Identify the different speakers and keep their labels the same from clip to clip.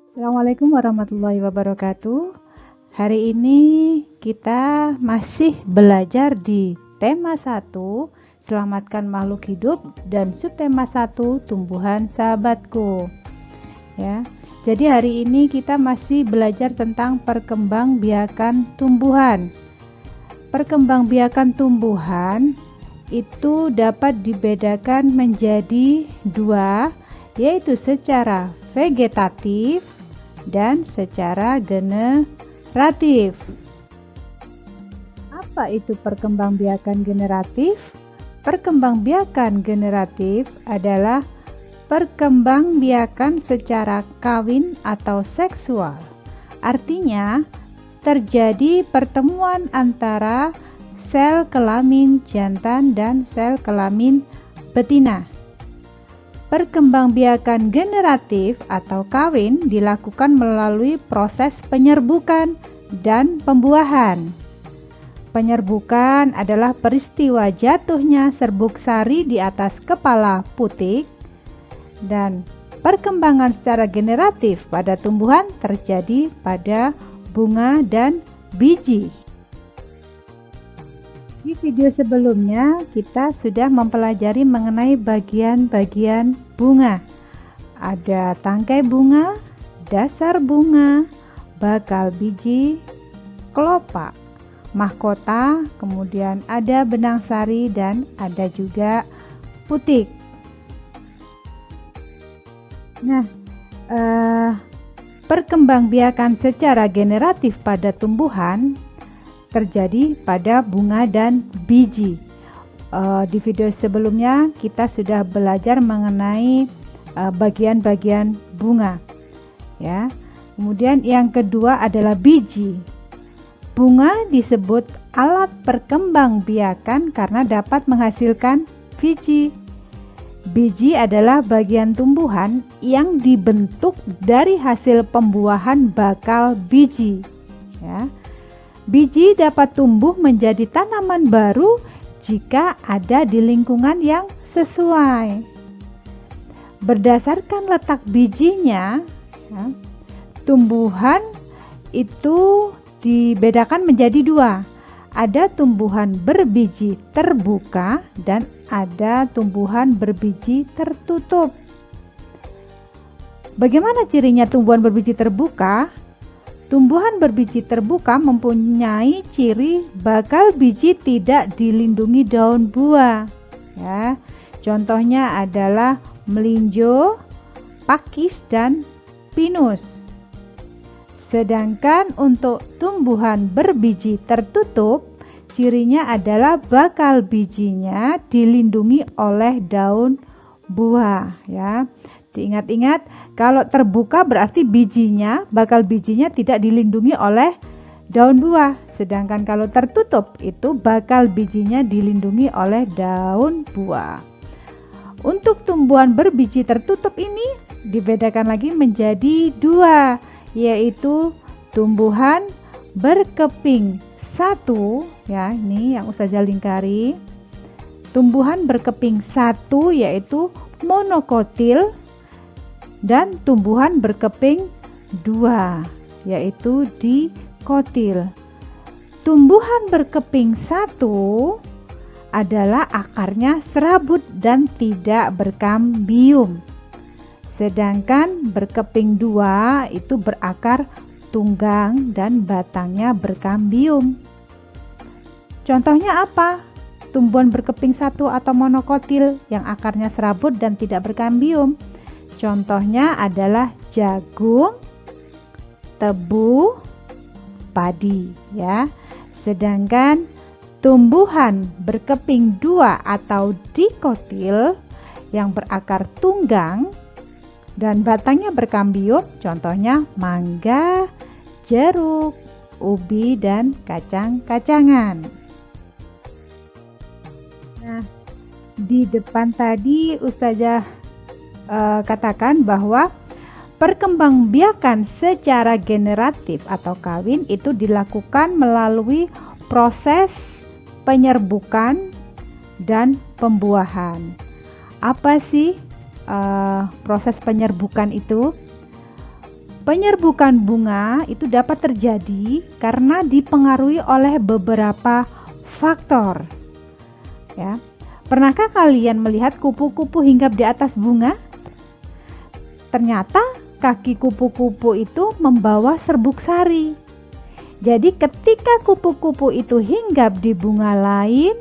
Speaker 1: Assalamualaikum warahmatullahi wabarakatuh. Hari ini kita masih belajar di tema 1, selamatkan makhluk hidup, dan subtema 1, tumbuhan sahabatku. Ya. Jadi hari ini kita masih belajar tentang perkembangbiakan tumbuhan. Perkembangbiakan tumbuhan itu dapat dibedakan menjadi dua, yaitu secara vegetatif dan secara generatif. Apa itu perkembangbiakan generatif? Perkembangbiakan generatif adalah perkembangbiakan secara kawin atau seksual. Artinya, terjadi pertemuan antara sel kelamin jantan dan sel kelamin betina. Perkembangbiakan generatif atau kawin dilakukan melalui proses penyerbukan dan pembuahan. Penyerbukan adalah peristiwa jatuhnya serbuk sari di atas kepala putik, dan perkembangan secara generatif pada tumbuhan terjadi pada bunga dan biji. Di video sebelumnya kita sudah mempelajari mengenai bagian-bagian bunga. Ada tangkai bunga, dasar bunga, bakal biji, kelopak, mahkota, kemudian ada benang sari dan ada juga putik. Nah, perkembangbiakan secara generatif pada tumbuhan terjadi pada bunga dan biji. Di video sebelumnya kita sudah belajar mengenai bagian-bagian bunga. Ya. Kemudian yang kedua adalah biji. Bunga disebut alat perkembangbiakan karena dapat menghasilkan biji. Biji adalah bagian tumbuhan yang dibentuk dari hasil pembuahan bakal biji. Ya. Biji dapat tumbuh menjadi tanaman baru jika ada di lingkungan yang sesuai. Berdasarkan letak bijinya, ya, tumbuhan itu dibedakan menjadi dua. Ada tumbuhan berbiji terbuka dan ada tumbuhan berbiji tertutup. Bagaimana cirinya tumbuhan berbiji terbuka? Tumbuhan berbiji terbuka mempunyai ciri bakal biji tidak dilindungi daun buah. Ya, contohnya adalah melinjo, pakis, dan pinus. Sedangkan untuk tumbuhan berbiji tertutup, cirinya adalah bakal bijinya dilindungi oleh daun buah. Ya, diingat-ingat. Kalau terbuka berarti bakal bijinya tidak dilindungi oleh daun buah. Sedangkan kalau tertutup itu bakal bijinya dilindungi oleh daun buah. Untuk tumbuhan berbiji tertutup ini dibedakan lagi menjadi dua, yaitu tumbuhan berkeping satu, ya ini yang Ustazah lingkari. Tumbuhan berkeping satu yaitu monokotil, dan tumbuhan berkeping dua yaitu dikotil. Tumbuhan berkeping satu adalah akarnya serabut dan tidak berkambium. Sedangkan berkeping dua itu berakar tunggang dan batangnya berkambium. Contohnya apa? Tumbuhan berkeping satu atau monokotil yang akarnya serabut dan tidak berkambium. Contohnya adalah jagung, tebu, padi, ya. Sedangkan tumbuhan berkeping dua atau dikotil yang berakar tunggang dan batangnya berkambium, contohnya mangga, jeruk, ubi, dan kacang-kacangan. Nah, di depan tadi Ustazah katakan bahwa perkembangbiakan secara generatif atau kawin itu dilakukan melalui proses penyerbukan dan pembuahan. Apa sih proses penyerbukan itu? Penyerbukan bunga itu dapat terjadi karena dipengaruhi oleh beberapa faktor. Ya. Pernahkah kalian melihat kupu-kupu hinggap di atas bunga? Ternyata kaki kupu-kupu itu membawa serbuk sari. Jadi ketika kupu-kupu itu hinggap di bunga lain,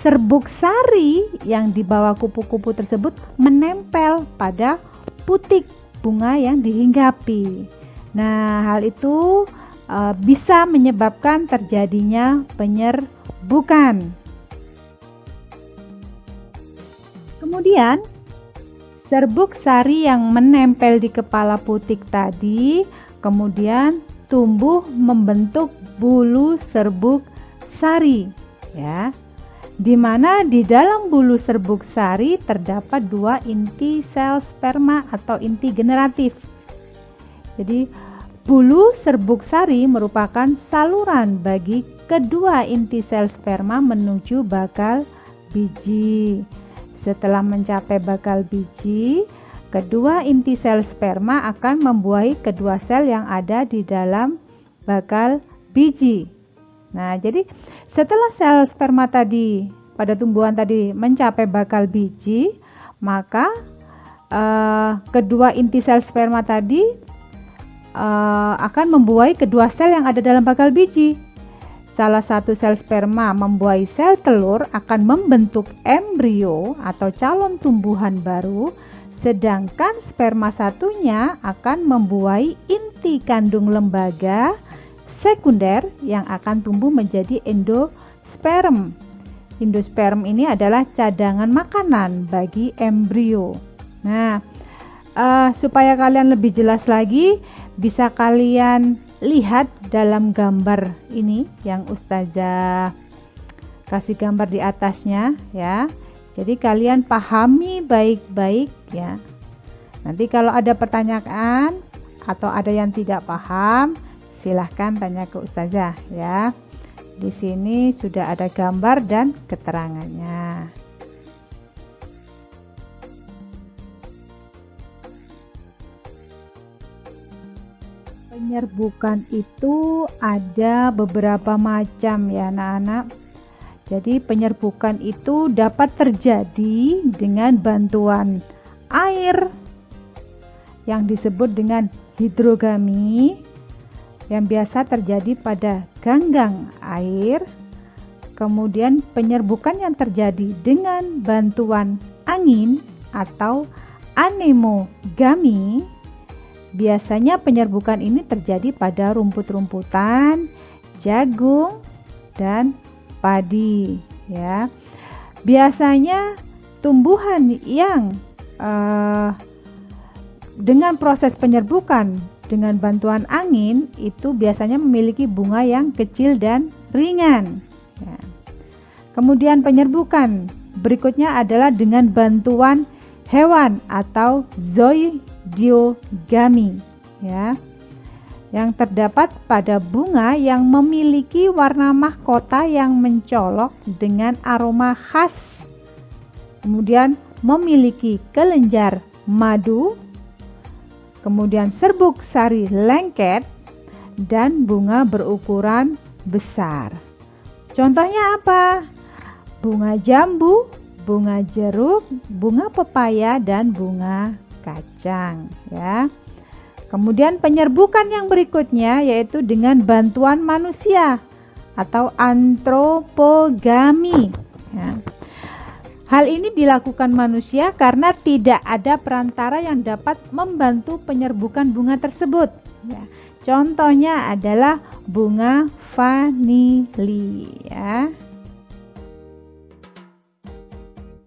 Speaker 1: serbuk sari yang dibawa kupu-kupu tersebut menempel pada putik bunga yang dihinggapi. Nah, hal itu bisa menyebabkan terjadinya penyerbukan. Kemudian, serbuk sari yang menempel di kepala putik tadi kemudian tumbuh membentuk bulu serbuk sari, ya. Di mana di dalam bulu serbuk sari terdapat 2 inti sel sperma atau inti generatif. Jadi bulu serbuk sari merupakan saluran bagi kedua inti sel sperma menuju bakal biji. Setelah mencapai bakal biji, kedua inti sel sperma akan membuahi kedua sel yang ada di dalam bakal biji. Nah, jadi setelah sel sperma tadi pada tumbuhan tadi mencapai bakal biji, maka kedua inti sel sperma tadi akan membuahi kedua sel yang ada dalam bakal biji. Salah satu sel sperma membuahi sel telur akan membentuk embrio atau calon tumbuhan baru, sedangkan sperma satunya akan membuahi inti kandung lembaga sekunder yang akan tumbuh menjadi endosperm. Endosperm ini adalah cadangan makanan bagi embrio. Nah, supaya kalian lebih jelas lagi, bisa kalian lihat dalam gambar ini yang Ustazah kasih gambar di atasnya, ya. Jadi kalian pahami baik-baik, ya. Nanti kalau ada pertanyaan atau ada yang tidak paham, silahkan tanya ke Ustazah, ya. Di sini sudah ada gambar dan keterangannya. Penyerbukan itu ada beberapa macam, ya anak-anak. Jadi penyerbukan itu dapat terjadi dengan bantuan air yang disebut dengan hidrogami, yang biasa terjadi pada ganggang air. Kemudian penyerbukan yang terjadi dengan bantuan angin atau anemogami. Biasanya penyerbukan ini terjadi pada rumput-rumputan, jagung, dan padi, ya. Biasanya tumbuhan yang dengan proses penyerbukan dengan bantuan angin itu biasanya memiliki bunga yang kecil dan ringan, ya. Kemudian penyerbukan berikutnya adalah dengan bantuan hewan atau zoidiogami, ya, yang terdapat pada bunga yang memiliki warna mahkota yang mencolok dengan aroma khas, kemudian memiliki kelenjar madu, kemudian serbuk sari lengket, dan bunga berukuran besar. Contohnya apa? Bunga jambu, bunga jeruk, bunga pepaya, dan bunga kacang, ya. Kemudian penyerbukan yang berikutnya yaitu dengan bantuan manusia atau antropogami, ya. Hal ini dilakukan manusia karena tidak ada perantara yang dapat membantu penyerbukan bunga tersebut, ya. Contohnya adalah bunga vanili, ya.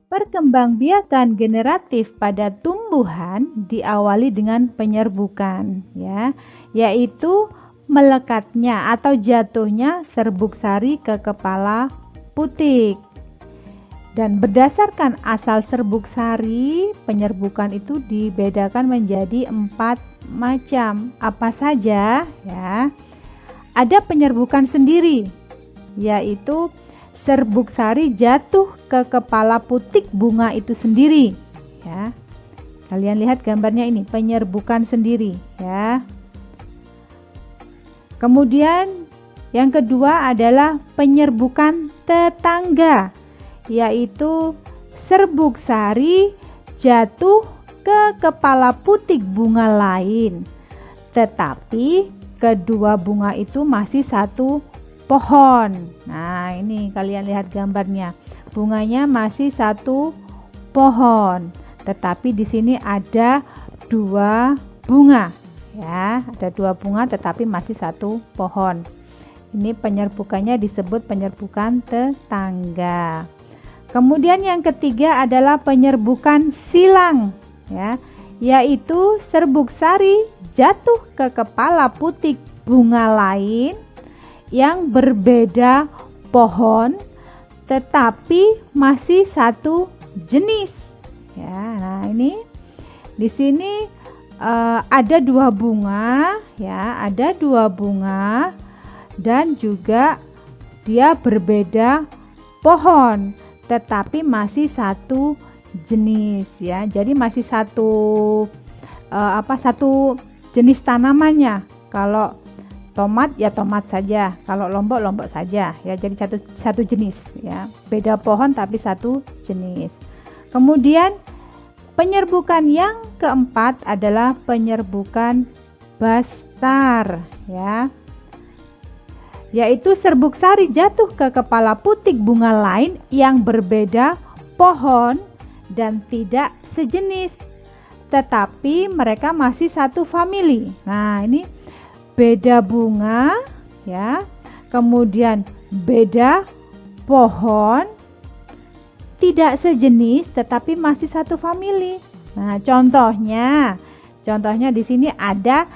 Speaker 1: Perkembangbiakan generatif pada tumbuhan diawali dengan penyerbukan, ya, yaitu melekatnya atau jatuhnya serbuk sari ke kepala putik. Dan berdasarkan asal serbuk sari, penyerbukan itu dibedakan menjadi 4 macam. Apa saja, ya? Ada penyerbukan sendiri, yaitu serbuk sari jatuh ke kepala putik bunga itu sendiri, ya. Kalian lihat gambarnya ini, penyerbukan sendiri, ya. Kemudian yang kedua adalah penyerbukan tetangga, yaitu serbuk sari jatuh ke kepala putik bunga lain, tetapi kedua bunga itu masih satu pohon. Nah, ini kalian lihat gambarnya. Bunganya masih satu pohon, tetapi di sini ada dua bunga. Ya, ada dua bunga tetapi masih satu pohon. Ini penyerbukannya disebut penyerbukan tetangga. Kemudian yang ketiga adalah penyerbukan silang, ya, yaitu serbuk sari jatuh ke kepala putik bunga lain yang berbeda pohon tetapi masih satu jenis. Ya, nah ini di sini ada dua bunga, ya, ada dua bunga dan juga dia berbeda pohon tetapi masih satu jenis, ya. Jadi masih satu satu jenis tanamannya. Kalau tomat ya tomat saja, kalau lombok lombok saja, ya. Jadi satu jenis, ya. Beda pohon tapi satu jenis. Kemudian penyerbukan yang keempat adalah penyerbukan bastar, ya, yaitu serbuk sari jatuh ke kepala putik bunga lain yang berbeda pohon dan tidak sejenis, tetapi mereka masih satu famili. Nah, ini beda bunga, ya, kemudian beda pohon, tidak sejenis tetapi masih satu famili. Nah, contohnya di sini ada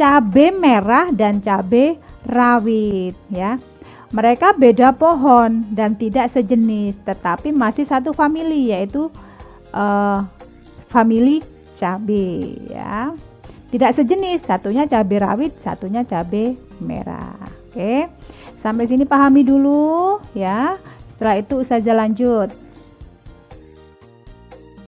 Speaker 1: cabai merah dan cabai rawit, ya. Mereka beda pohon dan tidak sejenis tetapi masih satu famili, yaitu famili cabai, ya. Tidak sejenis, satunya cabai rawit, satunya cabai merah. Oke. Sampai sini pahami dulu, ya. Setelah itu Ustazah lanjut.